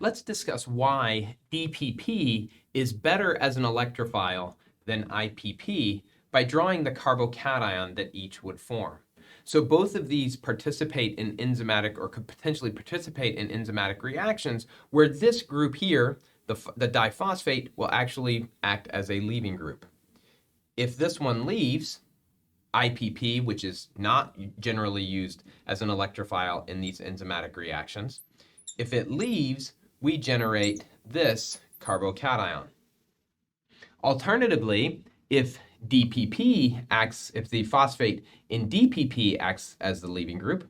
let's discuss why DPP is better as an electrophile than IPP by drawing the carbocation that each would form. So both of these participate in enzymatic or could potentially participate in enzymatic reactions where this group here, the diphosphate, will actually act as a leaving group. If this one leaves, IPP, which is not generally used as an electrophile in these enzymatic reactions, if it leaves, we generate this carbocation. Alternatively, if DPP acts, if the phosphate in DPP acts as the leaving group,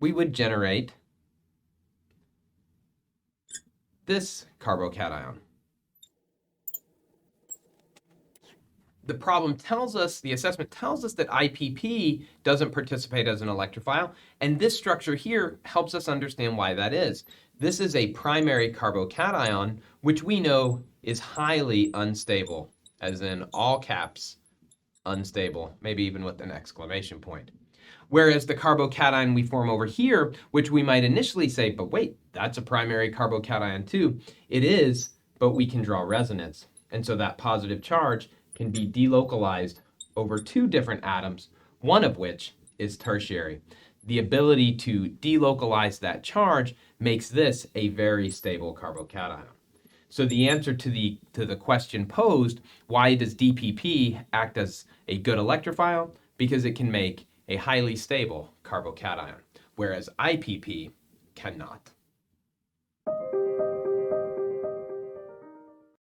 we would generate this carbocation. The problem tells us, the assessment tells us that IPP doesn't participate as an electrophile, and this structure here helps us understand why that is. This is a primary carbocation, which we know is highly unstable, as in all caps, unstable, maybe even with an exclamation point. Whereas the carbocation we form over here, which we might initially say, but wait, that's a primary carbocation too. It is, but we can draw resonance. And so that positive charge can be delocalized over two different atoms, one of which is tertiary. The ability to delocalize that charge makes this a very stable carbocation. So the answer to the question posed, why does DPP act as a good electrophile? Because it can make a highly stable carbocation, whereas IPP cannot.